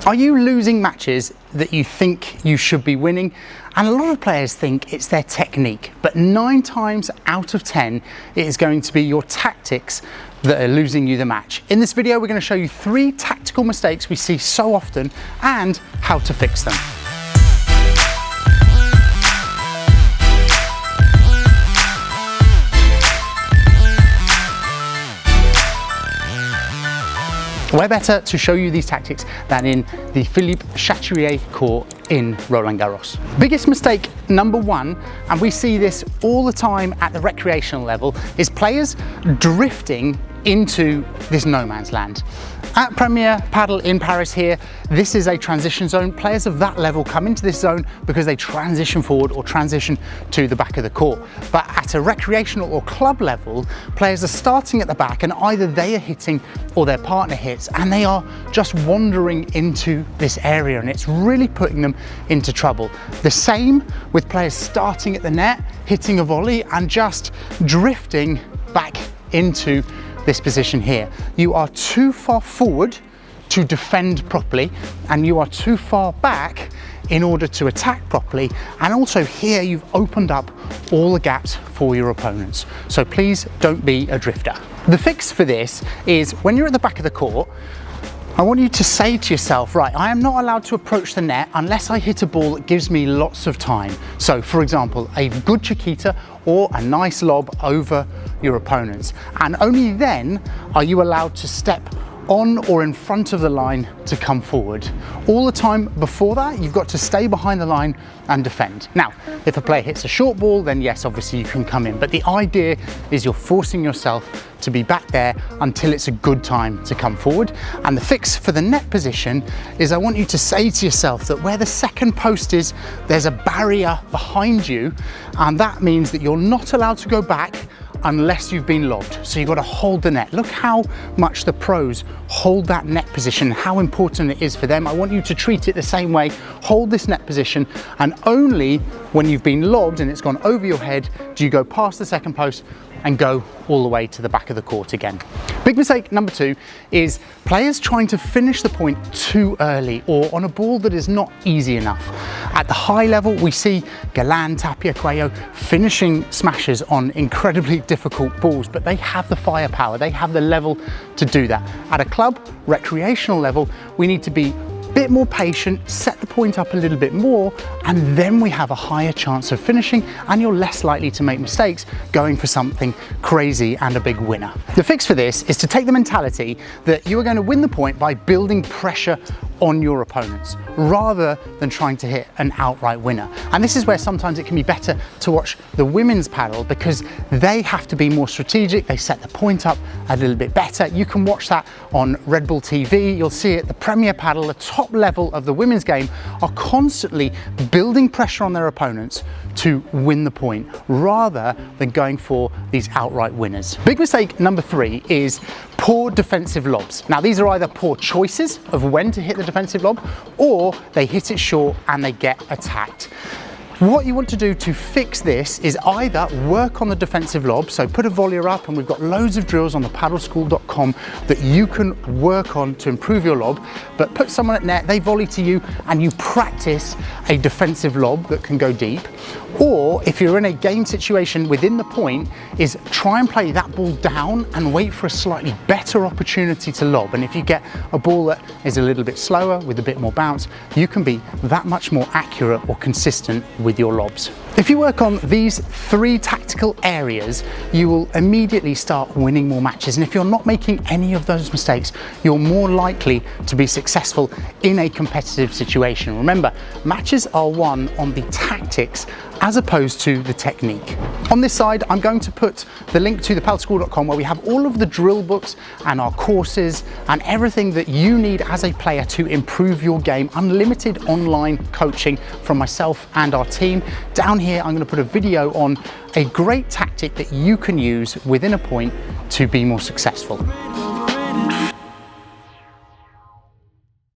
Are you losing matches that you think you should be winning? And a lot of players think it's their technique, but 9 times out of 10, it is going to be your tactics that are losing you the match. In this video, we're going to show you 3 tactical mistakes we see so often and how to fix them. Where better to show you these tactics than in the Philippe Chatrier court in Roland Garros. Biggest mistake number 1, and we see this all the time at the recreational level, is players drifting into this no man's land. At Premier Padel in Paris here, this is a transition zone. Players of that level come into this zone because they transition forward or transition to the back of the court. But at a recreational or club level, players are starting at the back and either they are hitting or their partner hits, and they are just wandering into this area, and it's really putting them into trouble. The same with players starting at the net, hitting a volley and just drifting back into this position here. You are too far forward to defend properly, and you are too far back in order to attack properly. And also here you've opened up all the gaps for your opponents. So please don't be a drifter. The fix for this is when you're at the back of the court, I want you to say to yourself, right, I am not allowed to approach the net unless I hit a ball that gives me lots of time. So for example, a good Chiquita or a nice lob over your opponents. And only then are you allowed to step on or in front of the line to come forward. All the time before that, you've got to stay behind the line and defend. Now, if a player hits a short ball, then yes, obviously you can come in. But the idea is you're forcing yourself to be back there until it's a good time to come forward. And the fix for the net position is I want you to say to yourself that where the second post is, there's a barrier behind you, and that means that you're not allowed to go back unless you've been lobbed. So you've got to hold the net. Look how much the pros hold that net position, how important it is for them. I want you to treat it the same way. Hold this net position, and only when you've been lobbed and it's gone over your head do you go past the second post and go all the way to the back of the court again. Big mistake number 2 is players trying to finish the point too early or on a ball that is not easy enough. At the high level, we see Galan, Tapia, Cuello finishing smashes on incredibly difficult balls, but they have the firepower, they have the level to do that. At a club, recreational level, we need to be a bit more patient, set the point up a little bit more, and then we have a higher chance of finishing, and you're less likely to make mistakes going for something crazy and a big winner. The fix for this is to take the mentality that you are going to win the point by building pressure on your opponents rather than trying to hit an outright winner. And this is where sometimes it can be better to watch the women's paddle because they have to be more strategic. They set the point up a little bit better. You can watch that on Red Bull TV. You'll see it, the Premier Paddle, the top level of the women's game, are constantly building pressure on their opponents to win the point rather than going for these outright winners. Big mistake number 3 is poor defensive lobs. Now these are either poor choices of when to hit the defensive lob, or they hit it short and they get attacked. What you want to do to fix this is either work on the defensive lob, so put a volleyer up, and we've got loads of drills on the padelschool.com that you can work on to improve your lob, but put someone at net, they volley to you, and you practice a defensive lob that can go deep. Or if you're in a game situation within the point, is try and play that ball down and wait for a slightly better opportunity to lob. And if you get a ball that is a little bit slower with a bit more bounce, you can be that much more accurate or consistent with your lobs. If you work on these 3 tactical areas, you will immediately start winning more matches. And if you're not making any of those mistakes, you're more likely to be successful in a competitive situation. Remember, matches are won on the tactics as opposed to the technique. On this side, I'm going to put the link to the padelschool.com where we have all of the drill books and our courses and everything that you need as a player to improve your game. Unlimited online coaching from myself and our team. Down here, I'm going to put a video on a great tactic that you can use within a point to be more successful.